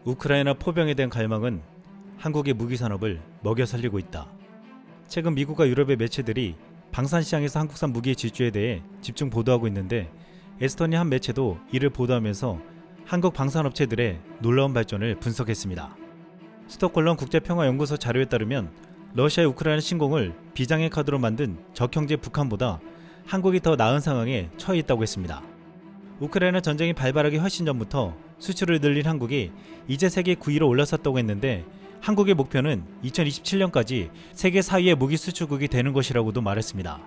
우크라이나 포병에 대한 갈망은 한국의 무기 산업을 먹여 살리고 있다. 최근 미국과 유럽의 매체들이 방산 시장에서 한국산 무기의 질주에 대해 집중 보도하고 있는데, 에스토니아 한 매체도 이를 보도하면서 한국 방산업체들의 놀라운 발전을 분석했습니다. 스톡홀름 국제평화연구소 자료에 따르면 러시아의 우크라이나 침공을 비장의 카드로 만든 적형제 북한보다 한국이 더 나은 상황에 처해 있다고 했습니다. 우크라이나 전쟁이 발발하기 훨씬 전부터 수출을 늘린 한국이 이제 세계 9위로 올라섰다고 했는데, 한국의 목표는 2027년까지 세계 4위의 무기 수출국이 되는 것이라고도 말했습니다.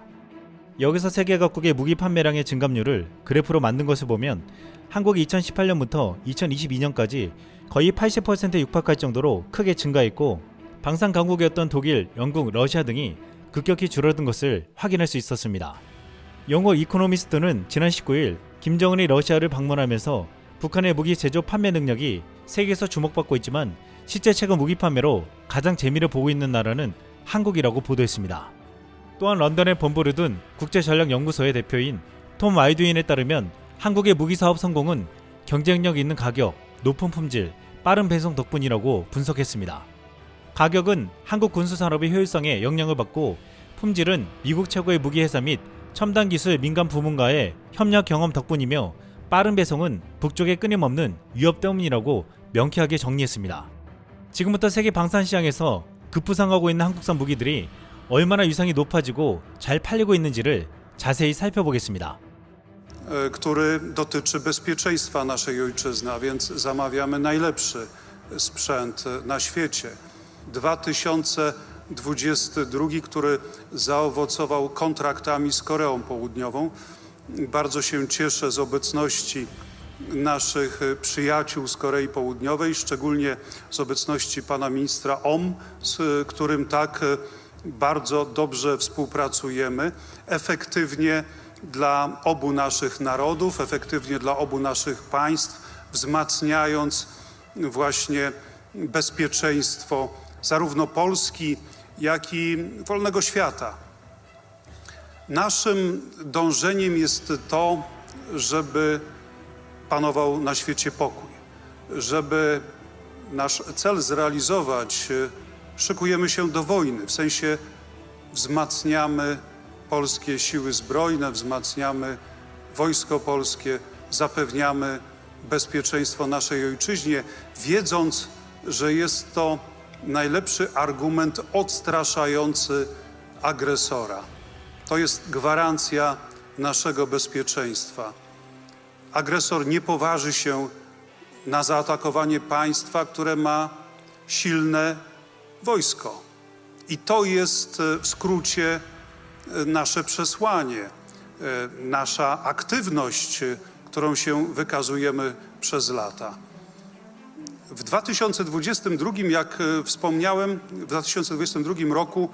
여기서 세계 각국의 무기 판매량의 증감률을 그래프로 만든 것을 보면 한국이 2018년부터 2022년까지 거의 80%에 육박할 정도로 크게 증가했고, 방산 강국이었던 독일, 영국, 러시아 등이 급격히 줄어든 것을 확인할 수 있었습니다. 영국 이코노미스트는 지난 19일 김정은이 러시아를 방문하면서 북한의 무기 제조 판매 능력이 세계에서 주목받고 있지만 실제 최근 무기 판매로 가장 재미를 보고 있는 나라는 한국이라고 보도했습니다. 또한 런던에 본부를 둔 국제전략연구소의 대표인 톰 와이드윈에 따르면 한국의 무기 사업 성공은 경쟁력 있는 가격, 높은 품질, 빠른 배송 덕분이라고 분석했습니다. 가격은 한국 군수산업의 효율성에 영향을 받고, 품질은 미국 최고의 무기 회사 및 첨단 기술 민간 부문과의 협력 경험 덕분이며, 빠른 배송은 북쪽의 끊임없는 위협 때문이라고 명쾌하게 정리했습니다. 지금부터 세계 방산 시장에서 급부상하고 있는 한국산 무기들이 얼마나 위상이 높아지고 잘 팔리고 있는지를 자세히 살펴보겠습니다. który dotyczy bezpieczeństwa naszej ojczyzny, a więc zamawiamy najlepszy sprzęt na świecie. 2022, który zaowocował kontraktami z Koreą Południową. Bardzo się cieszę z obecności naszych przyjaciół z Korei Południowej, szczególnie z obecności pana ministra Om, z którym tak bardzo dobrze współpracujemy, efektywnie dla obu naszych narodów, efektywnie dla obu naszych państw, wzmacniając właśnie bezpieczeństwo zarówno Polski, jak i wolnego świata. Naszym dążeniem jest to, żeby panował na świecie pokój. Żeby nasz cel zrealizować, szykujemy się do wojny, w sensie wzmacniamy polskie siły zbrojne, wzmacniamy wojsko polskie, zapewniamy bezpieczeństwo naszej ojczyźnie, wiedząc, że jest to najlepszy argument odstraszający agresora. To jest gwarancja naszego bezpieczeństwa. Agresor nie poważy się na zaatakowanie państwa, które ma silne wojsko. I to jest w skrócie nasze przesłanie, nasza aktywność, którą się wykazujemy przez lata. W 2022, jak wspomniałem, w 2022 roku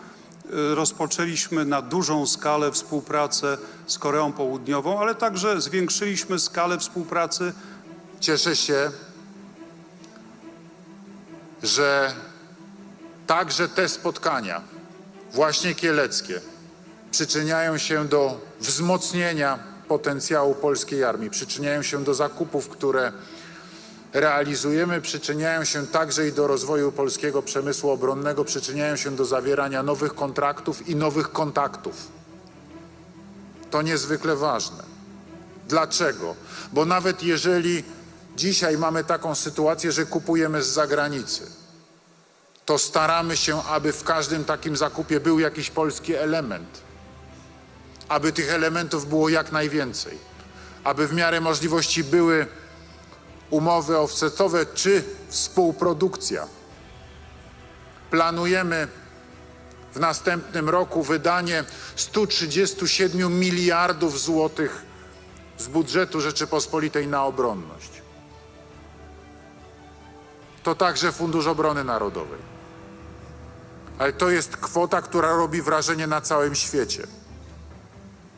rozpoczęliśmy na dużą skalę współpracę z Koreą Południową, ale także zwiększyliśmy skalę współpracy. Cieszę się, że także te spotkania, właśnie kieleckie, przyczyniają się do wzmocnienia potencjału polskiej armii, przyczyniają się do zakupów, które realizujemy, przyczyniają się także i do rozwoju polskiego przemysłu obronnego, przyczyniają się do zawierania nowych kontraktów i nowych kontaktów. To niezwykle ważne. Dlaczego? Bo nawet jeżeli dzisiaj mamy taką sytuację, że kupujemy z zagranicy, to staramy się, aby w każdym takim zakupie był jakiś polski element, aby tych elementów było jak najwięcej, aby w miarę możliwości były umowy offsetowe czy współprodukcja. Planujemy w następnym roku wydanie 137 miliardów złotych z budżetu Rzeczypospolitej na obronność. To także Fundusz Obrony Narodowej. Ale to jest kwota, która robi wrażenie na całym świecie.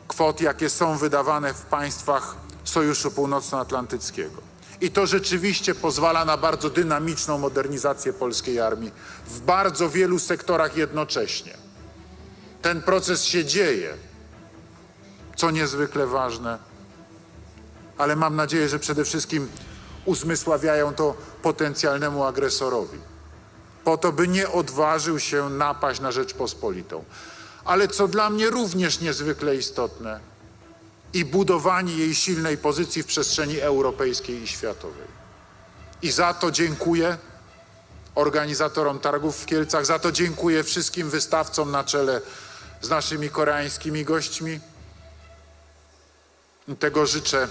Kwot, jakie są wydawane w państwach Sojuszu Północnoatlantyckiego. I to rzeczywiście pozwala na bardzo dynamiczną modernizację polskiej armii w bardzo wielu sektorach jednocześnie. Ten proces się dzieje, co niezwykle ważne, ale mam nadzieję, że przede wszystkim uzmysławiają to potencjalnemu agresorowi, po to, by nie odważył się napaść na Rzeczpospolitą. Ale co dla mnie również niezwykle istotne, i budowanie jej silnej pozycji w przestrzeni europejskiej i światowej. I za to dziękuję organizatorom targów w Kielcach, za to dziękuję wszystkim wystawcom na czele z naszymi koreańskimi gośćmi. I tego życzę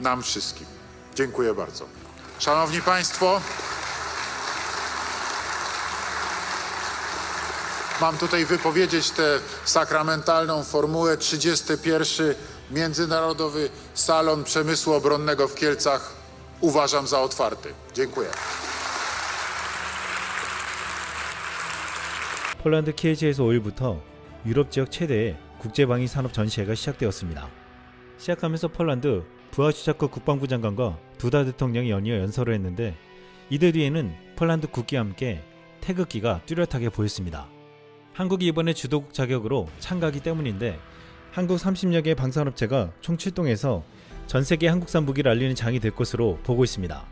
nam wszystkim. Dziękuję bardzo. Szanowni Państwo, mam tutaj wypowiedzieć tę sakramentalną formułę. 31. Międzynarodowy Salon Przemysłu Obronnego w Kielcach uważam za otwarty. Dziękuję. 폴란드 키예지에서 5일부터 유럽 지역 최대의 국제방위 산업 전시회가 시작되었습니다. 시작하면서 폴란드 부하슈차크 국방부 장관과 두다 대통령이 연이어 연설을 했는데 이들 뒤에는 폴란드 국기와 함께 태극기가 뚜렷하게 보였습니다. 한국이 이번에 주도국 자격으로 참가하기 때문인데 한국 30여 개의 방산업체가 총 출동해서 전 세계 한국산 무기를 알리는 장이 될 것으로 보고 있습니다.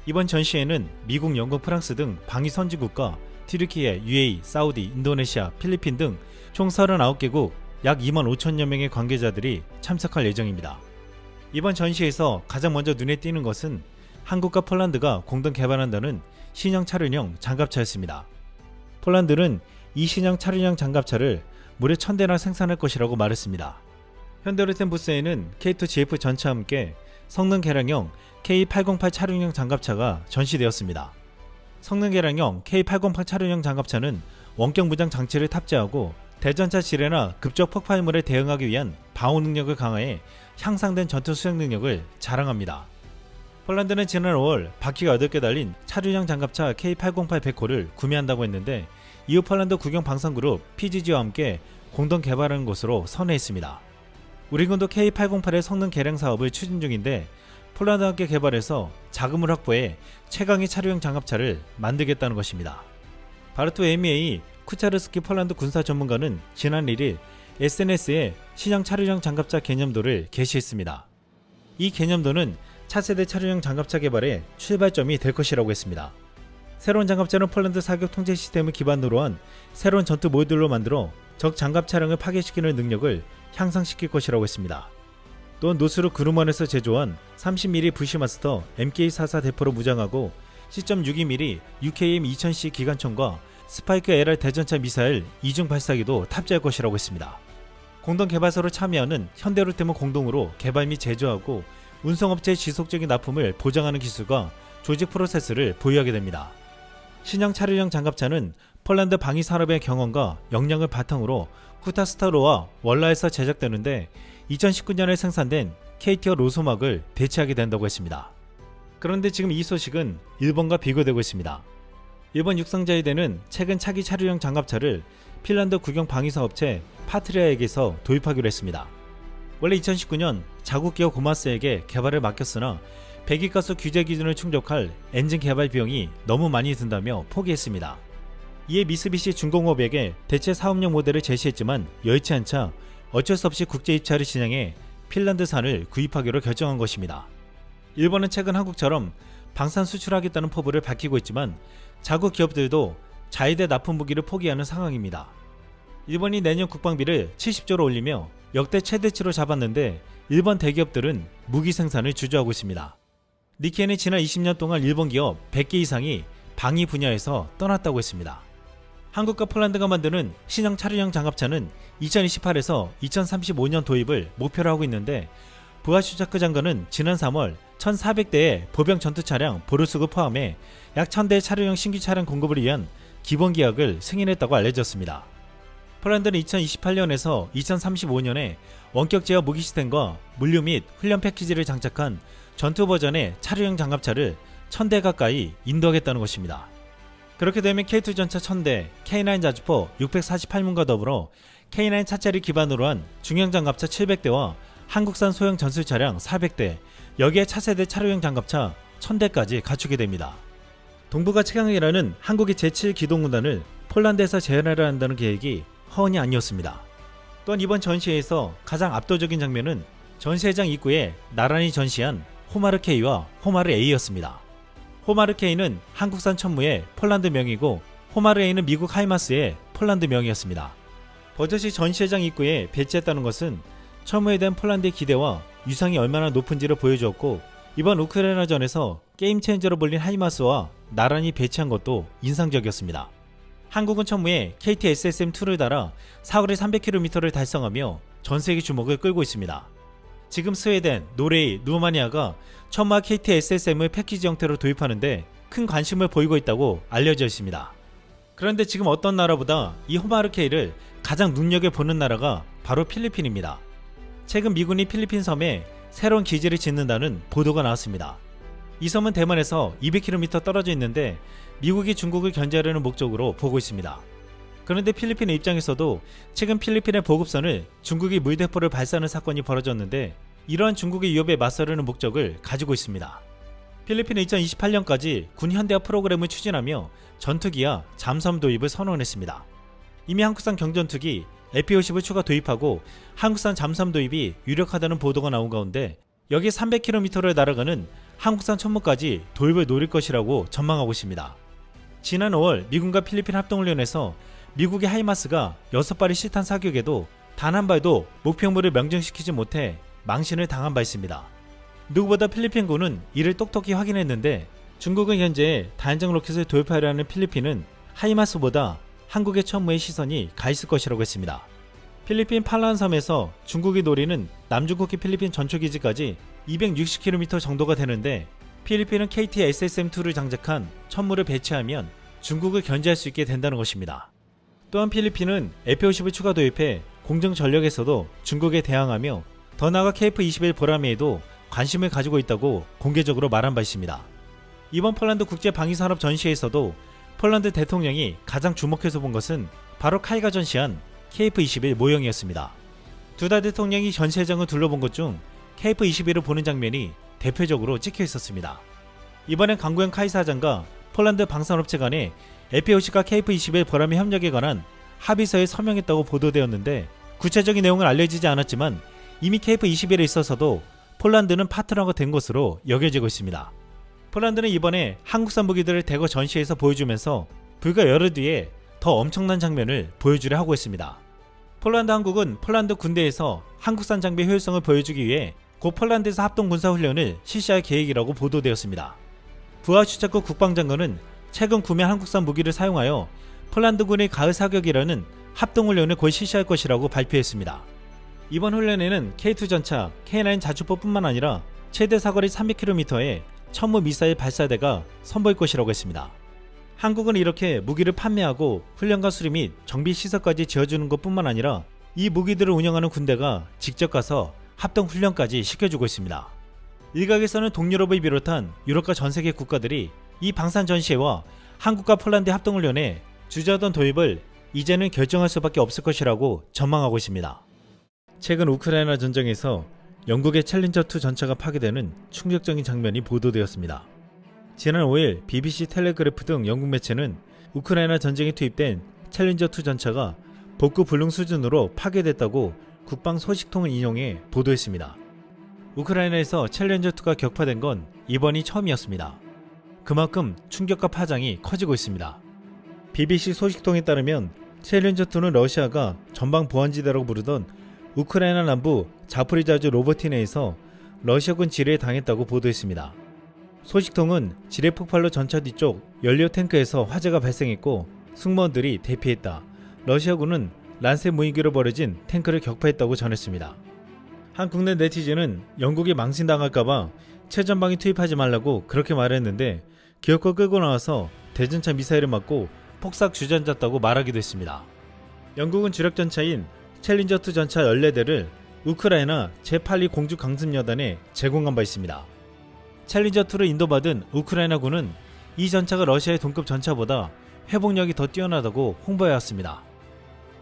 이번 전시회는 미국, 영국, 프랑스 등 방위 선진국과 튀르키예, UAE, 사우디, 인도네시아, 필리핀 등 총 39개국 약 2만 5천여 명의 관계자들이 참석할 예정입니다. 이번 전시회에서 가장 먼저 눈에 띄는 것은 한국과 폴란드가 공동 개발한다는 신형 차륜형 장갑차였습니다. 폴란드는 이 신형 차륜형 장갑차를 무려 1000대나 생산할 것이라고 말했습니다. 현대로템 부스에는 K2GF 전차와 함께 성능 개량형 K808 차륜형 장갑차가 전시되었습니다. 성능 개량형 K808 차륜형 장갑차는 원격 무장 장치를 탑재하고 대전차 지뢰나 급적 폭발물에 대응하기 위한 방어 능력을 강화해 향상된 전투 수행 능력을 자랑합니다. 폴란드는 지난 5월 바퀴가 8개 달린 차륜형 장갑차 K808 100호를 구매한다고 했는데 이후 폴란드 국영 방산그룹 PGG와 함께 공동 개발하는 것으로 선회했습니다. 우리 군도 K808의 성능 개량 사업을 추진 중인데 폴란드와 함께 개발해서 자금을 확보해 최강의 차륜형 장갑차를 만들겠다는 것입니다. 바르토 MEA 쿠차르스키 폴란드 군사 전문가는 지난 1일 SNS에 신형 차륜형 장갑차 개념도를 게시했습니다. 이 개념도는 차세대 차륜형 장갑차 개발의 출발점이 될 것이라고 했습니다. 새로운 장갑차는 폴란드 사격 통제 시스템을 기반으로 한 새로운 전투 모듈로 만들어 적 장갑 차량을 파괴시키는 능력을 향상시킬 것이라고 했습니다. 또한 노스루 그루먼에서 제조한 30mm 부시마스터 MK44 대포로 무장하고 10.62mm UKM-2000C 기관총과 스파이크 LR 대전차 미사일 이중 발사기도 탑재할 것이라고 했습니다. 공동 개발사로 참여하는 현대로템은 공동으로 개발 및 제조하고 운송업체의 지속적인 납품을 보장하는 기술과 조직 프로세스를 보유하게 됩니다. 신형 차륜형 장갑차는 폴란드 방위 산업의 경험과 역량을 바탕으로 쿠타스타로와 월라에서 제작되는데 2019년에 생산된 KT와 로소막을 대체하게 된다고 했습니다. 그런데 지금 이 소식은 일본과 비교되고 있습니다. 일본 육상자위대는 최근 차기 차륜형 장갑차를 핀란드 국영 방위사업체 파트리아에게서 도입하기로 했습니다. 원래 2019년 자국 기업 고마스에게 개발을 맡겼으나 배기가스 규제 기준을 충족할 엔진 개발 비용이 너무 많이 든다며 포기했습니다. 이에 미쓰비시 중공업에게 대체 사업용 모델을 제시했지만 여의치 않자 어쩔 수 없이 국제 입찰을 진행해 핀란드산을 구입하기로 결정한 것입니다. 일본은 최근 한국처럼 방산 수출하겠다는 포부를 밝히고 있지만 자국 기업들도 자위대 납품 무기를 포기하는 상황입니다. 일본이 내년 국방비를 70조로 올리며 역대 최대치로 잡았는데 일본 대기업들은 무기 생산을 주저하고 있습니다. 니케는 지난 20년 동안 일본 기업 100개 이상이 방위 분야에서 떠났다고 했습니다. 한국과 폴란드가 만드는 신형 차륜형 장갑차는 2028에서 2035년 도입을 목표로 하고 있는데 부하슈차크 장관은 지난 3월 1,400대의 보병 전투 차량 보르스그 포함해 약 1,000대의 차륜형 신규 차량 공급을 위한 기본 계약을 승인했다고 알려졌습니다. 폴란드는 2028년에서 2035년에 원격 제어 무기 시스템과 물류 및 훈련 패키지를 장착한 전투 버전의 차륜형 장갑차를 1,000대 가까이 인도하겠다는 것입니다. 그렇게 되면 K2 전차 1000대, K9 자주포 648문과 더불어 K9 차체를 기반으로 한 중형 장갑차 700대와 한국산 소형 전술 차량 400대, 여기에 차세대 차륜형 장갑차 1000대까지 갖추게 됩니다. 동북아 최강이라는 한국의 제7기동군단을 폴란드에서 재현하려 한다는 계획이 허언이 아니었습니다. 또한 이번 전시회에서 가장 압도적인 장면은 전시회장 입구에 나란히 전시한 호마르 K와 호마르 A였습니다. 호마르 K는 한국산 천무의 폴란드명이고 호마르 A는 미국 하이마스의 폴란드명이었습니다. 버젓이 전시회장 입구에 배치했다는 것은 천무에 대한 폴란드의 기대와 위상이 얼마나 높은지를 보여주었고, 이번 우크라이나전에서 게임 체인저로 불린 하이마스와 나란히 배치한 것도 인상적이었습니다. 한국은 천무에 KT SSM2를 달아 사거리 300km를 달성하며 전세계 주목을 끌고 있습니다. 지금 스웨덴, 노르웨이, 루마니아가 천무와 KT SSM을 패키지 형태로 도입하는데 큰 관심을 보이고 있다고 알려져 있습니다. 그런데 지금 어떤 나라보다 이 호마르 K를 가장 눈여겨보는 나라가 바로 필리핀입니다. 최근 미군이 필리핀 섬에 새로운 기지를 짓는다는 보도가 나왔습니다. 이 섬은 대만에서 200km 떨어져 있는데 미국이 중국을 견제하려는 목적으로 보고 있습니다. 그런데 필리핀의 입장에서도 최근 필리핀의 보급선을 중국이 물대포를 발사하는 사건이 벌어졌는데 이러한 중국의 위협에 맞서려는 목적을 가지고 있습니다. 필리핀은 2028년까지 군 현대화 프로그램을 추진하며 전투기와 잠수함 도입을 선언했습니다. 이미 한국산 경전투기 FA-50을 추가 도입하고 한국산 잠수함 도입이 유력하다는 보도가 나온 가운데 여기 300km를 날아가는 한국산 천무까지 도입을 노릴 것이라고 전망하고 있습니다. 지난 5월 미군과 필리핀 합동훈련에서 미국의 하이마스가 6발의 실탄 사격에도 단 한 발도 목표물을 명중시키지 못해 망신을 당한 바 있습니다. 누구보다 필리핀군은 이를 똑똑히 확인했는데 중국은 현재 다연장 로켓을 도입하려 하는 필리핀은 하이마스보다 한국의 천무의 시선이 가 있을 것이라고 했습니다. 필리핀 팔라완 섬에서 중국이 노리는 남중국해 필리핀 전초기지까지 260km 정도가 되는데 필리핀은 KT SSM2를 장착한 천무를 배치하면 중국을 견제할 수 있게 된다는 것입니다. 또한 필리핀은 FA-50을 추가 도입해 공정 전력에서도 중국에 대항하며 더 나아가 KF-21 보라매에도 관심을 가지고 있다고 공개적으로 말한 바 있습니다. 이번 폴란드 국제방위산업 전시회에서도 폴란드 대통령이 가장 주목해서 본 것은 바로 카이가 전시한 KF-21 모형이었습니다. 두다 대통령이 전시회장을 둘러본 것 중 KF-21을 보는 장면이 대표적으로 찍혀 있었습니다. 이번엔 강구현 카이 사장과 폴란드 방산업체 간에 FA-50과 KF-21 보라매 협력에 관한 합의서에 서명했다고 보도되었는데 구체적인 내용은 알려지지 않았지만 이미 KF-21에 있어서도 폴란드는 파트너가 된 것으로 여겨지고 있습니다. 폴란드는 이번에 한국산 무기들을 대거 전시해서 보여주면서 불과 열흘 뒤에 더 엄청난 장면을 보여주려 하고 있습니다. 폴란드 한국은 폴란드 군대에서 한국산 장비 효율성을 보여주기 위해 곧 폴란드에서 합동군사훈련을 실시할 계획이라고 보도되었습니다. 부하 슈차크 국방장관은 최근 구매한 한국산 무기를 사용하여 폴란드군의 가을 사격이라는 합동훈련을 곧 실시할 것이라고 발표했습니다. 이번 훈련에는 K2 전차, K9 자주포뿐만 아니라 최대 사거리 300km의 천무 미사일 발사대가 선보일 것이라고 했습니다. 한국은 이렇게 무기를 판매하고 훈련과 수리 및 정비 시설까지 지어주는 것뿐만 아니라 이 무기들을 운영하는 군대가 직접 가서 합동훈련까지 시켜주고 있습니다. 일각에서는 동유럽을 비롯한 유럽과 전세계 국가들이 이 방산 전시회와 한국과 폴란드 합동훈련에 주저하던 도입을 이제는 결정할 수밖에 없을 것이라고 전망하고 있습니다. 최근 우크라이나 전쟁에서 영국의 챌린저2 전차가 파괴되는 충격적인 장면이 보도되었습니다. 지난 5일 BBC 텔레그래프 등 영국 매체는 우크라이나 전쟁에 투입된 챌린저2 전차가 복구 불능 수준으로 파괴됐다고 국방 소식통을 인용해 보도했습니다. 우크라이나에서 챌린저2가 격파된 건 이번이 처음이었습니다. 그만큼 충격과 파장이 커지고 있습니다. BBC 소식통에 따르면 챌린저2는 러시아가 전방 보안지대라고 부르던 우크라이나 남부 자포리자주 로버티네에서 러시아군 지뢰에 당했다고 보도했습니다. 소식통은 지뢰 폭발로 전차 뒤쪽 연료 탱크에서 화재가 발생했고 승무원들이 대피했다. 러시아군은 란세 무인기로 버려진 탱크를 격파했다고 전했습니다. 한 국내 네티즌은 영국이 망신당할까봐 최전방에 투입하지 말라고 그렇게 말했는데 기어코 끌고 나와서 대전차 미사일을 맞고 폭삭 주저앉았다고 말하기도 했습니다. 영국은 주력 전차인 챌린저2 전차 14대를 우크라이나 제8리 공주강습여단에 제공한 바 있습니다. 챌린저2를 인도받은 우크라이나군은 이 전차가 러시아의 동급 전차보다 회복력이 더 뛰어나다고 홍보해왔습니다.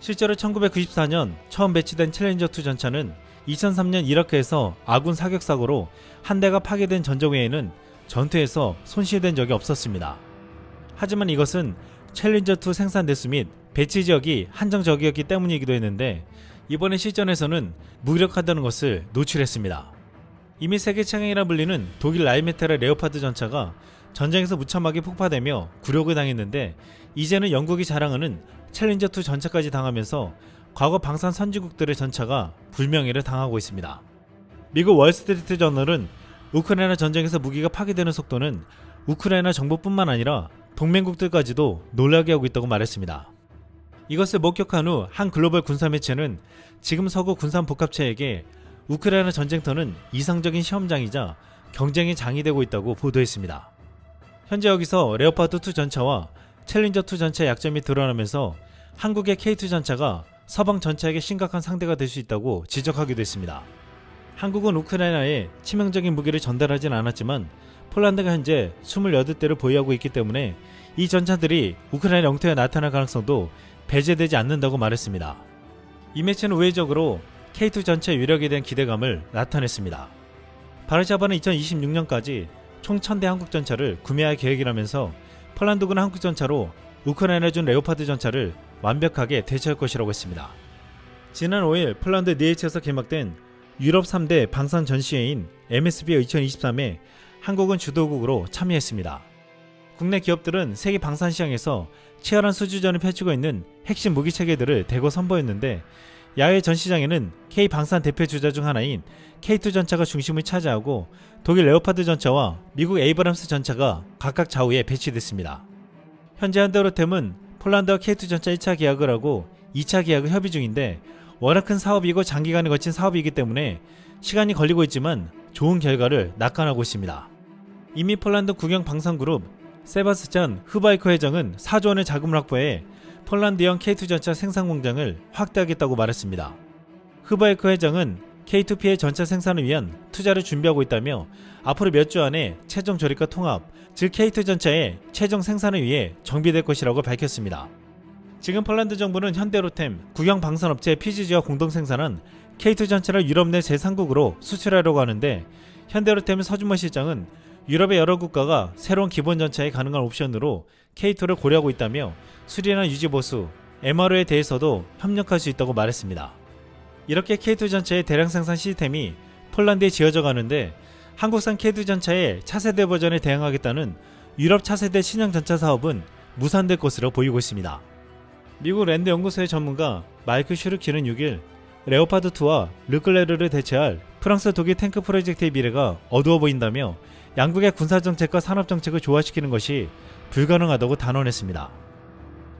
실제로 1994년 처음 배치된 챌린저2 전차는 2003년 이라크에서 아군 사격사고로 한 대가 파괴된 전적 외에는 전투에서 손실된 적이 없었습니다. 하지만 이것은 챌린저2 생산 대수 및 배치 지역이 한정적이었기 때문이기도 했는데 이번에 실전에서는 무력하다는 것을 노출했습니다. 이미 세계 최강이라 불리는 독일 라인메탈의 레오파드 전차가 전쟁에서 무참하게 폭파되며 굴욕을 당했는데, 이제는 영국이 자랑하는 챌린저2 전차까지 당하면서 과거 방산 선진국들의 전차가 불명예를 당하고 있습니다. 미국 월스트리트 저널은 우크라이나 전쟁에서 무기가 파괴되는 속도는 우크라이나 정부뿐만 아니라 동맹국들까지도 놀라게 하고 있다고 말했습니다. 이것을 목격한 후 한 글로벌 군사 매체는 지금 서구 군산 복합체에게 우크라이나 전쟁터는 이상적인 시험장이자 경쟁의 장이 되고 있다고 보도했습니다. 현재 여기서 레오파드2 전차와 챌린저2 전차의 약점이 드러나면서 한국의 K2 전차가 서방 전차에게 심각한 상대가 될 수 있다고 지적하기도 했습니다. 한국은 우크라이나에 치명적인 무기를 전달하진 않았지만 폴란드가 현재 28대를 보유하고 있기 때문에 이 전차들이 우크라이나 영토에 나타날 가능성도 배제되지 않는다고 말했습니다. 이 매체는 우회적으로 K2 전차의 위력에 대한 기대감을 나타냈습니다. 바르샤바는 2026년까지 총 1000대 한국 전차를 구매할 계획이라면서 폴란드군 한국 전차로 우크라이나에 준 레오파드 전차를 완벽하게 대체할 것이라고 했습니다. 지난 5일 폴란드 니에츠에서 개막된 유럽 3대 방산 전시회인 MSBA 2023에 한국은 주도국으로 참여했습니다. 국내 기업들은 세계 방산 시장에서 치열한 수주전을 펼치고 있는 핵심 무기 체계들을 대거 선보였는데, 야외 전시장에는 K 방산 대표 주자 중 하나인 K2 전차가 중심을 차지하고 독일 레오파드 전차와 미국 에이브람스 전차가 각각 좌우에 배치됐습니다. 현재 현대로템은 폴란드와 K2 전차 1차 계약을 하고 2차 계약을 협의 중인데, 워낙 큰 사업이고 장기간에 거친 사업이기 때문에 시간이 걸리고 있지만 좋은 결과를 낙관하고 있습니다. 이미 폴란드 국영 방산그룹 세바스찬 흐바이커 회장은 4조 원의 자금을 확보해 폴란드형 K2 전차 생산 공장을 확대하겠다고 말했습니다. 흐바이커 회장은 K2P의 전차 생산을 위한 투자를 준비하고 있다며 앞으로 몇 주 안에 최종 조립과 통합, 즉 K2 전차의 최종 생산을 위해 정비될 것이라고 밝혔습니다. 지금 폴란드 정부는 현대로템, 국영 방산업체 PGG와 공동 생산한 K2 전차를 유럽 내 제3국으로 수출하려고 하는데, 현대로템 서준모 실장은 유럽의 여러 국가가 새로운 기본 전차에 가능한 옵션으로 K2를 고려하고 있다며 수리나 유지 보수, MRO에 대해서도 협력할 수 있다고 말했습니다. 이렇게 K2 전차의 대량 생산 시스템이 폴란드에 지어져 가는데, 한국산 K2 전차의 차세대 버전에 대응하겠다는 유럽 차세대 신형 전차 사업은 무산될 것으로 보이고 있습니다. 미국 랜드 연구소의 전문가 마이크 슈르키는 6일 레오파드2와 르클레르를 대체할 프랑스 독일 탱크 프로젝트의 미래가 어두워 보인다며 양국의 군사정책과 산업정책을 조화시키는 것이 불가능하다고 단언했습니다.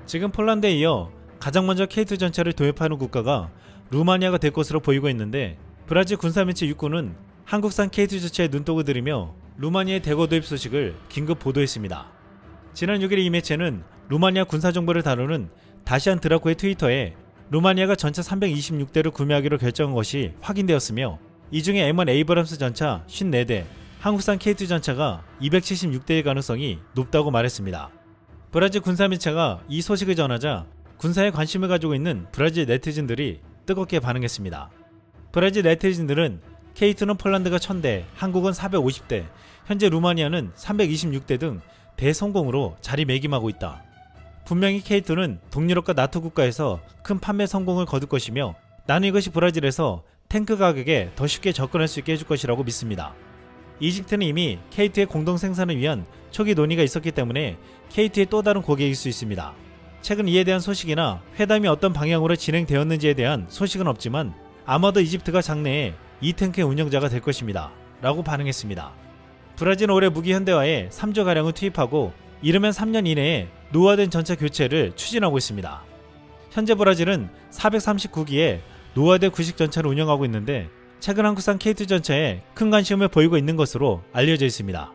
지금 폴란드에 이어 가장 먼저 K2 전차를 도입하는 국가가 루마니아가 될 것으로 보이고 있는데, 브라질 군사매체 육군은 한국산 K2 전차에 눈독을 들이며 루마니아의 대거 도입 소식을 긴급 보도했습니다. 지난 6일 이 매체는 루마니아 군사정보를 다루는 다시안 드라코의 트위터에 루마니아가 전차 326대를 구매하기로 결정한 것이 확인되었으며, 이 중에 M1 에이브람스 전차 54대, 한국산 K2 전차가 276대일 가능성이 높다고 말했습니다. 브라질 군사매체가 이 소식을 전하자 군사에 관심을 가지고 있는 브라질 네티즌들이 뜨겁게 반응했습니다. 브라질 네티즌들은 K2는 폴란드가 1000대, 한국은 450대, 현재 루마니아는 326대 등 대성공으로 자리매김하고 있다. 분명히 K2는 동유럽과 나토 국가에서 큰 판매 성공을 거둘 것이며, 나는 이것이 브라질에서 탱크 가격에 더 쉽게 접근할 수 있게 해줄 것이라고 믿습니다. 이집트는 이미 K2의 공동 생산을 위한 초기 논의가 있었기 때문에 K2의 또 다른 고객일 수 있습니다. 최근 이에 대한 소식이나 회담이 어떤 방향으로 진행되었는지에 대한 소식은 없지만 아마도 이집트가 장래에 이 탱크의 운영자가 될 것입니다. 라고 반응했습니다. 브라질은 올해 무기 현대화에 3조가량을 투입하고 이르면 3년 이내에 노후화된 전차 교체를 추진하고 있습니다. 현재 브라질은 439기의 노후화된 구식 전차를 운영하고 있는데, 최근 한국산 K2 전차에 큰 관심을 보이고 있는 것으로 알려져 있습니다.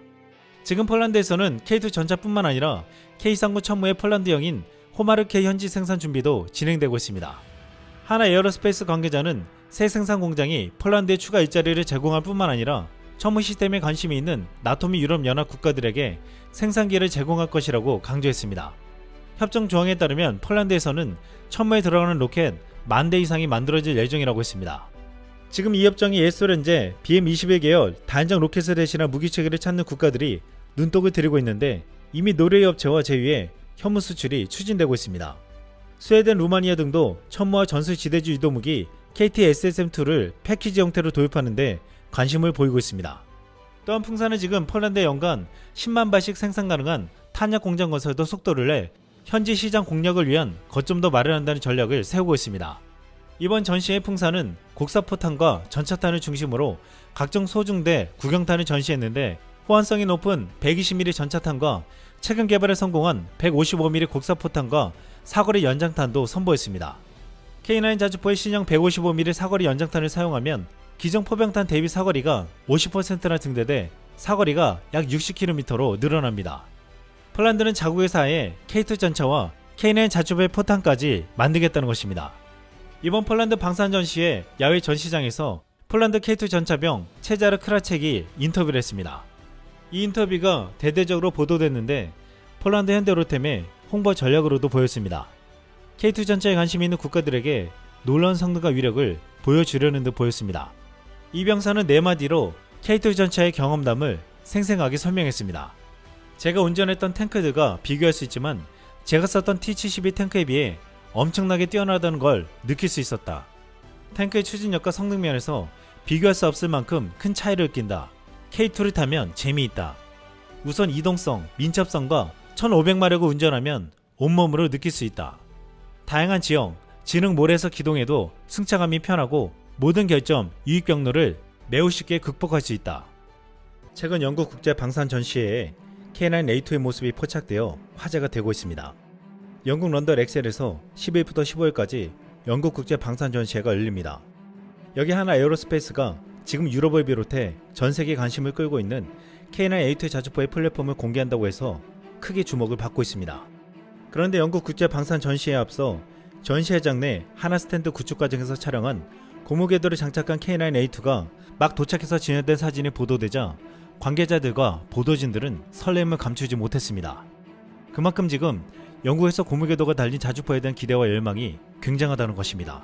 지금 폴란드에서는 K2 전차뿐만 아니라 K39 천무의 폴란드형인 호마르케 현지 생산 준비도 진행되고 있습니다. 하나 에어로스페이스 관계자는 새 생산 공장이 폴란드에 추가 일자리를 제공할 뿐만 아니라 천무 시스템에 관심이 있는 나토 및 유럽 연합 국가들에게 생산기를 제공할 것이라고 강조했습니다. 협정 조항에 따르면 폴란드에서는 천무에 들어가는 로켓 10,000대 이상이 만들어질 예정이라고 했습니다. 지금 이 협정이 예소련제 BM-21 계열 다연장 로켓을 대신한 무기체계를 찾는 국가들이 눈독을 들이고 있는데, 이미 노르웨이 업체와 제휴해 현무 수출이 추진되고 있습니다. 스웨덴, 루마니아 등도 천무와 전술 지대지 유도무기 KT SSM2를 패키지 형태로 도입하는데 관심을 보이고 있습니다. 또한 풍사는 지금 폴란드에 연간 10만 발씩 생산 가능한 탄약 공장 건설도 속도를 내 현지 시장 공략을 위한 거점도 마련한다는 전략을 세우고 있습니다. 이번 전시회 풍사는 곡사포탄과 전차탄을 중심으로 각종 소중대, 구경탄을 전시했는데 호환성이 높은 120mm 전차탄과 최근 개발에 성공한 155mm 곡사포탄과 사거리 연장탄도 선보였습니다. K9 자주포의 신형 155mm 사거리 연장탄을 사용하면 기존 포병탄 대비 사거리가 50%나 증대돼 사거리가 약 60km로 늘어납니다. 폴란드는 자국에서 아예 K2 전차와 K9 자주포의 포탄까지 만들겠다는 것입니다. 이번 폴란드 방산 전시회 야외 전시장에서 폴란드 K2 전차병 체자르 크라첵이 인터뷰를 했습니다. 이 인터뷰가 대대적으로 보도됐는데 폴란드 현대로템의 홍보 전략으로도 보였습니다. K2 전차에 관심이 있는 국가들에게 놀라운 성능과 위력을 보여주려는 듯 보였습니다. 이 병사는 4마디로 K2 전차의 경험담을 생생하게 설명했습니다. 제가 운전했던 탱크들과 비교할 수 있지만 제가 썼던 T-72 탱크에 비해 엄청나게 뛰어나다는 걸 느낄 수 있었다. 탱크의 추진력과 성능 면에서 비교할 수 없을 만큼 큰 차이를 느낀다. K2를 타면 재미있다. 우선 이동성, 민첩성과 1500마력을 운전하면 온몸으로 느낄 수 있다. 다양한 지형, 지능 모래에서 기동해도 승차감이 편하고 모든 결점, 유익 경로를 매우 쉽게 극복할 수 있다. 최근 영국 국제 방산 전시회에 K9A2의 모습이 포착되어 화제가 되고 있습니다. 영국 런던 엑셀에서 10일부터 15일까지 영국 국제 방산 전시회가 열립니다. 여기 하나 에어로스페이스가 지금 유럽을 비롯해 전 세계 관심을 끌고 있는 K9A2 자주포의 플랫폼을 공개한다고 해서 크게 주목을 받고 있습니다. 그런데 영국 국제 방산 전시회에 앞서 전시회장 내 하나 스탠드 구축 과정에서 촬영한 고무궤도를 장착한 K9A2가 막 도착해서 진열된 사진이 보도되자 관계자들과 보도진들은 설렘을 감추지 못했습니다. 그만큼 지금 영국에서 고무궤도가 달린 자주포에 대한 기대와 열망이 굉장하다는 것입니다.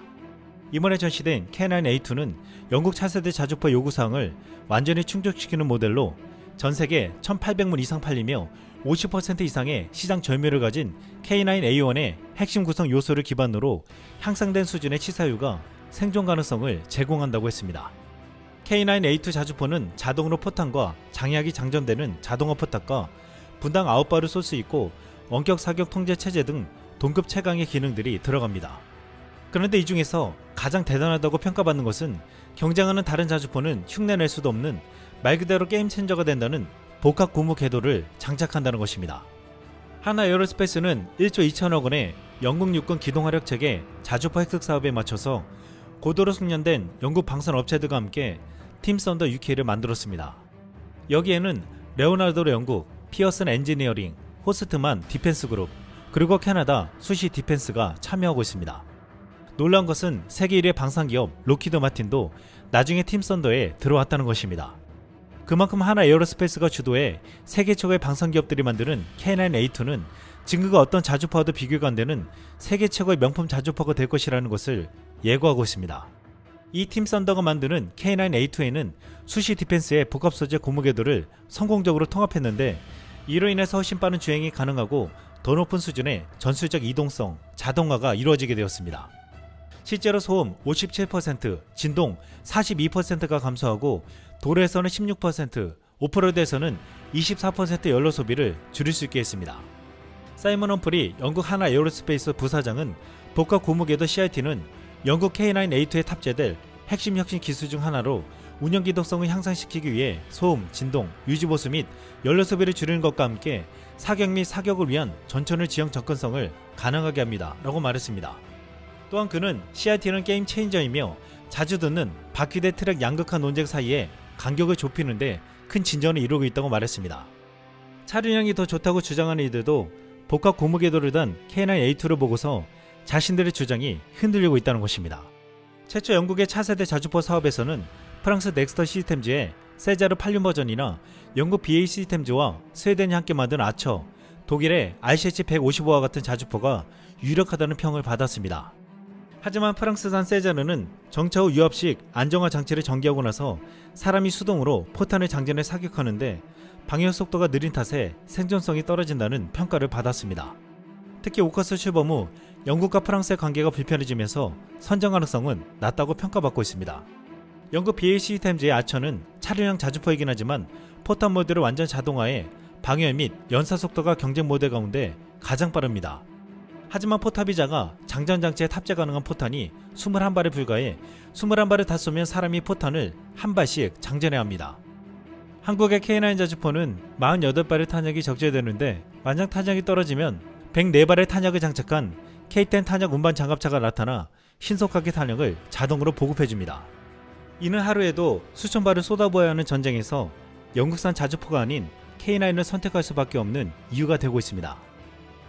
이번에 전시된 K9A2는 영국 차세대 자주포 요구사항을 완전히 충족시키는 모델로 전세계 1800문 이상 팔리며 50% 이상의 시장 점유율을 가진 K9A1의 핵심 구성 요소를 기반으로 향상된 수준의 치사율과 생존 가능성을 제공한다고 했습니다. K9A2 자주포는 자동으로 포탄과 장약이 장전되는 자동화 포탑과 분당 9발을 쏠 수 있고 원격 사격 통제 체제 등 동급 최강의 기능들이 들어갑니다. 그런데 이 중에서 가장 대단하다고 평가받는 것은 경쟁하는 다른 자주포는 흉내낼 수도 없는 말 그대로 게임 체인저가 된다는 복합 고무 궤도를 장착한다는 것입니다. 하나 에어로스페이스는 1조 2천억 원의 영국 육군 기동화력 체계 자주포 획득 사업에 맞춰서 고도로 숙련된 영국 방산 업체들과 함께 팀 썬더 UK를 만들었습니다. 여기에는 레오나르도 영국, 피어슨 엔지니어링, 호스트만 디펜스 그룹, 그리고 캐나다 수시 디펜스가 참여하고 있습니다. 놀라운 것은 세계 1위 방산기업 록히드 마틴도 나중에 팀 썬더에 들어왔다는 것입니다. 그만큼 하나 에어로스페이스가 주도해 세계 최고의 방산기업들이 만드는 K9A2는 지금과 어떤 자주포와도 비교가 안 되는 세계 최고의 명품 자주포가 될 것이라는 것을 예고하고 있습니다. 이 팀 썬더가 만드는 K9A2에는 수시 디펜스의 복합 소재 고무궤도를 성공적으로 통합했는데 이로 인해서 훨씬 빠른 주행이 가능하고 더 높은 수준의 전술적 이동성, 자동화가 이루어지게 되었습니다. 실제로 소음 57%, 진동 42%가 감소하고 도로에서는 16%, 오프로드에서는 24% 연료 소비를 줄일 수 있게 했습니다. 사이먼 험프리 영국 하나 에어로스페이스 부사장은 복합 고무궤도 CIT는 영국 K9A2에 탑재될 핵심 혁신 기술 중 하나로 운영 기동성을 향상시키기 위해 소음, 진동, 유지보수 및 연료 소비를 줄이는 것과 함께 사격 및 사격을 위한 전천후 지형 접근성을 가능하게 합니다. 라고 말했습니다. 또한 그는 CIT는 게임 체인저이며 자주 듣는 바퀴 대 트랙 양극화 논쟁 사이에 간격을 좁히는데 큰 진전을 이루고 있다고 말했습니다. 차량이 더 좋다고 주장하는 이들도 복합 고무궤도를 단 K9A2를 보고서 자신들의 주장이 흔들리고 있다는 것입니다. 최초 영국의 차세대 자주포 사업에서는 프랑스 넥스터 시스템즈의 세자르 86 버전이나 영국 BAE 시스템즈와 스웨덴이 함께 만든 아처, 독일의 RCH 155와 같은 자주포가 유력하다는 평을 받았습니다. 하지만 프랑스산 세자르는 정차 후 유압식 안정화 장치를 전개하고 나서 사람이 수동으로 포탄을 장전해 사격하는데 방역 속도가 느린 탓에 생존성이 떨어진다는 평가를 받았습니다. 특히 오커스 출범 후 영국과 프랑스의 관계가 불편해지면서 선전 가능성은 낮다고 평가받고 있습니다. 영국 BAE 시스템즈의 아처는 차량용 자주포이긴 하지만 포탄 모드를 완전 자동화해 방열 및 연사 속도가 경쟁 모델 가운데 가장 빠릅니다. 하지만 포탑이 작아 장전장치에 탑재 가능한 포탄이 21발에 불과해 21발을 다 쏘면 사람이 포탄을 한 발씩 장전해야 합니다. 한국의 K9 자주포는 48발의 탄약이 적재되는데 만약 탄약이 떨어지면 104발의 탄약을 장착한 K10 탄약 운반 장갑차가 나타나 신속하게 탄약을 자동으로 보급해줍니다. 이는 하루에도 수천 발을 쏟아부어야 하는 전쟁에서 영국산 자주포가 아닌 K9을 선택할 수밖에 없는 이유가 되고 있습니다.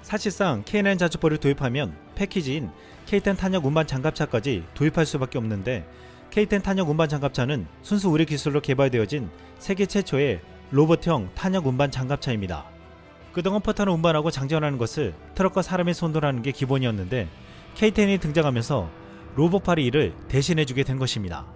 사실상 K9 자주포를 도입하면 패키지인 K10 탄약 운반 장갑차까지 도입할 수밖에 없는데 K10 탄약 운반 장갑차는 순수 우리 기술로 개발되어진 세계 최초의 로봇형 탄약 운반 장갑차입니다. 그동안 포탄을 운반하고 장전하는 것을 트럭과 사람의 손으로 하는 게 기본이었는데 K10이 등장하면서 로봇팔이 이를 대신해주게 된 것입니다.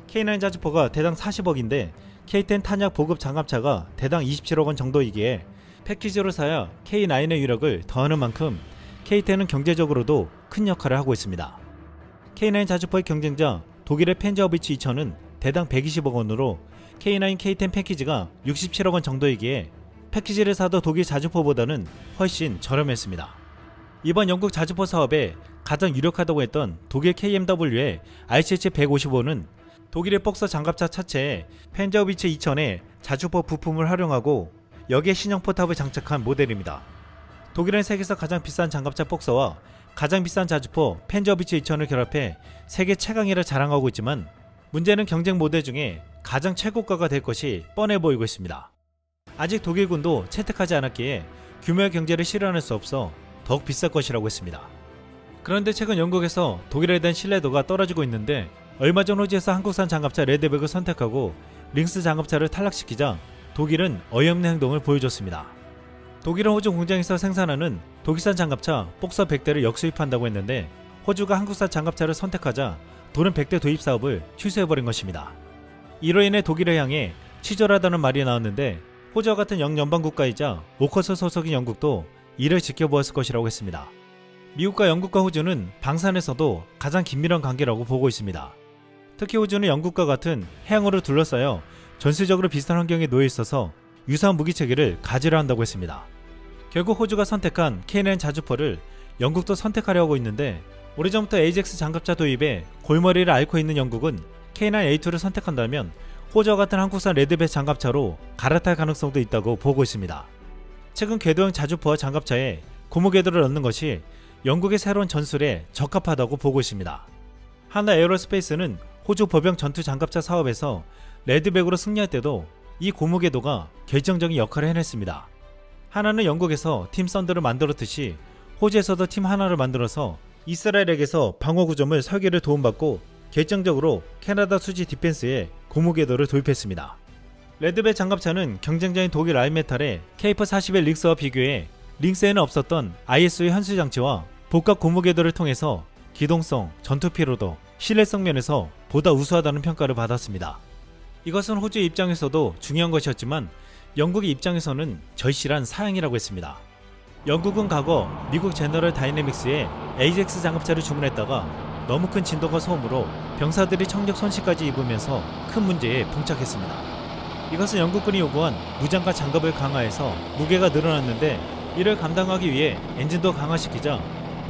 K9 자주포가 대당 40억인데 K10 탄약 보급 장갑차가 대당 27억 원 정도이기에 패키지로 사야 K9의 위력을 더하는 만큼 K10은 경제적으로도 큰 역할을 하고 있습니다. K9 자주포의 경쟁자 독일의 펜저어비츠 2000은 대당 120억 원으로 K9 K10 패키지가 67억 원 정도이기에 패키지를 사도 독일 자주포보다는 훨씬 저렴했습니다. 이번 영국 자주포 사업에 가장 유력하다고 했던 독일 KMW의 RCH155는 독일의 복서 장갑차 차체에 펜저어비츠 2000의 자주포 부품을 활용하고 여기에 신형 포탑을 장착한 모델입니다. 독일은 세계에서 가장 비싼 장갑차 복서와 가장 비싼 자주포 펜저어비츠 2000을 결합해 세계 최강이라 자랑하고 있지만 문제는 경쟁 모델 중에 가장 최고가가 될 것이 뻔해 보이고 있습니다. 아직 독일군도 채택하지 않았기에 규모의 경제를 실현할 수 없어 더욱 비쌀 것이라고 했습니다. 그런데 최근 영국에서 독일에 대한 신뢰도가 떨어지고 있는데 얼마 전 호주에서 한국산 장갑차 레드백을 선택하고 링스 장갑차를 탈락시키자 독일은 어이없는 행동을 보여줬습니다. 독일은 호주 공장에서 생산하는 독일산 장갑차 복서 100대를 역수입한다고 했는데 호주가 한국산 장갑차를 선택하자 도는 100대 도입 사업을 취소해버린 것입니다. 이로 인해 독일을 향해 치졸하다는 말이 나왔는데 호주와 같은 영연방 국가이자 오커스 소속인 영국도 이를 지켜보았을 것이라고 했습니다. 미국과 영국과 호주는 방산에서도 가장 긴밀한 관계라고 보고 있습니다. 특히 호주는 영국과 같은 해양으로 둘러싸여 전술적으로 비슷한 환경에 놓여 있어서 유사한 무기 체계를 가지려 한다고 했습니다. 결국 호주가 선택한 K9 자주포를 영국도 선택하려 하고 있는데 오래전부터 AJAX 장갑차 도입에 골머리를 앓고 있는 영국은 K9A2를 선택한다면 호주와 같은 한국산 레드백 장갑차로 갈아탈 가능성도 있다고 보고 있습니다. 최근 궤도형 자주포와 장갑차에 고무 궤도를 넣는 것이 영국의 새로운 전술에 적합하다고 보고 있습니다. 하나 에어로스페이스는 호주 보병 전투 장갑차 사업에서 레드백으로 승리할 때도 이 고무 궤도가 결정적인 역할을 해냈습니다. 하나는 영국에서 팀 썬더를 만들었듯이 호주에서도 팀 하나를 만들어서 이스라엘에게서 방어 구점을 설계를 도움받고 결정적으로 캐나다 수지 디펜스에 고무 궤도를 도입했습니다. 레드백 장갑차는 경쟁자인 독일 알메탈의 케이프41 링스와 비교해 링스에는 없었던 ISO의 현수 장치와 복합 고무 궤도를 통해서 기동성, 전투 피로도, 신뢰성 면에서 보다 우수하다는 평가를 받았습니다. 이것은 호주의 입장에서도 중요한 것이었지만 영국의 입장에서는 절실한 사양이라고 했습니다. 영국은 과거 미국 제너럴 다이내믹스의 AJAX 장갑차를 주문했다가 너무 큰 진동과 소음으로 병사들이 청력 손실까지 입으면서 큰 문제에 봉착했습니다. 이것은 영국군이 요구한 무장과 장갑을 강화해서 무게가 늘어났는데 이를 감당하기 위해 엔진도 강화시키자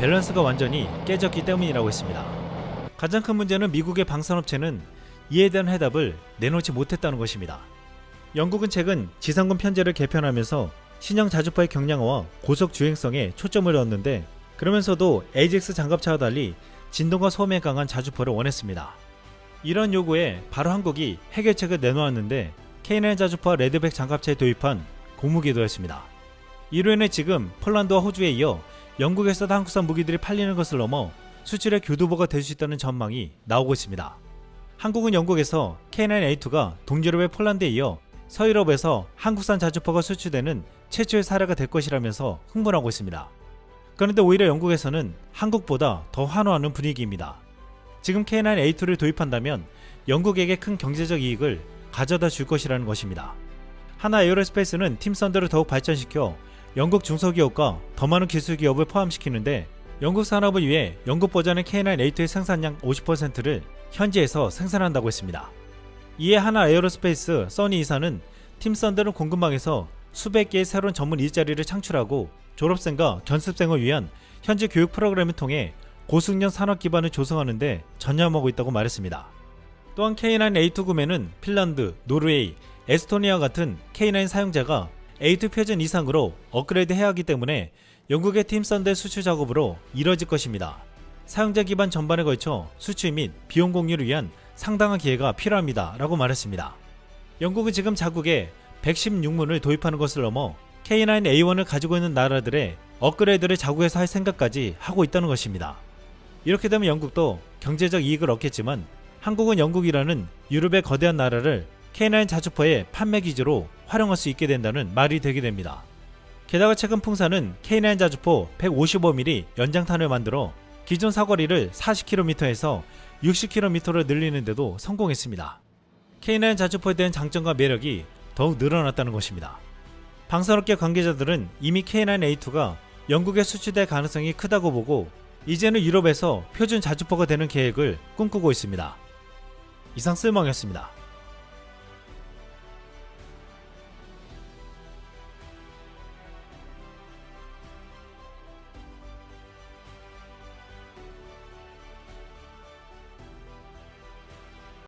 밸런스가 완전히 깨졌기 때문이라고 했습니다. 가장 큰 문제는 미국의 방산업체는 이에 대한 해답을 내놓지 못했다는 것입니다. 영국은 최근 지상군 편제를 개편하면서 신형 자주포의 경량화와 고속 주행성에 초점을 뒀는데 그러면서도 AJAX 장갑차와 달리 진동과 소음에 강한 자주포를 원했습니다. 이런 요구에 바로 한국이 해결책을 내놓았는데 K9 자주포와 레드백 장갑차에 도입한 고무궤도였습니다. 이로 인해 지금 폴란드와 호주에 이어 영국에서도 한국산 무기들이 팔리는 것을 넘어 수출의 교두보가 될 수 있다는 전망이 나오고 있습니다. 한국은 영국에서 K9A2가 동유럽의 폴란드에 이어 서유럽에서 한국산 자주포가 수출되는 최초의 사례가 될 것이라면서 흥분하고 있습니다. 그런데 오히려 영국에서는 한국보다 더 환호하는 분위기입니다. 지금 K9A2를 도입한다면 영국에게 큰 경제적 이익을 가져다 줄 것이라는 것입니다. 하나 에어로스페이스는 팀 썬더를 더욱 발전시켜 영국 중소기업과 더 많은 기술기업을 포함시키는데 영국 산업을 위해 영국 버전의 K9A2의 생산량 50%를 현지에서 생산한다고 했습니다. 이에 하나 에어로스페이스 써니 이사는 팀 썬더는 공급망에서 수백 개의 새로운 전문 일자리를 창출하고 졸업생과 견습생을 위한 현지 교육 프로그램을 통해 고숙련 산업 기반을 조성하는 데 전념하고 있다고 말했습니다. 또한 K9A2 구매는 핀란드, 노르웨이, 에스토니아 같은 K9 사용자가 A2 표준 이상으로 업그레이드 해야 하기 때문에 영국의 팀 썬더의 수출 작업으로 이뤄질 것입니다. 사용자 기반 전반에 걸쳐 수출 및 비용 공유를 위한 상당한 기회가 필요합니다 라고 말했습니다. 영국은 지금 자국에 116문을 도입하는 것을 넘어 K9A1을 가지고 있는 나라들의 업그레이드를 자국에서 할 생각까지 하고 있다는 것입니다. 이렇게 되면 영국도 경제적 이익을 얻겠지만 한국은 영국이라는 유럽의 거대한 나라를 K9 자주포의 판매 기지로 활용할 수 있게 된다는 말이 되게 됩니다. 게다가 최근 풍사는 K9 자주포 155mm 연장탄을 만들어 기존 사거리를 40km에서 60km로 늘리는데도 성공했습니다. K9 자주포에 대한 장점과 매력이 더욱 늘어났다는 것입니다. 방산업계 관계자들은 이미 K9A2가 영국에 수출될 가능성이 크다고 보고 이제는 유럽에서 표준 자주포가 되는 계획을 꿈꾸고 있습니다. 이상 쓸멍이었습니다.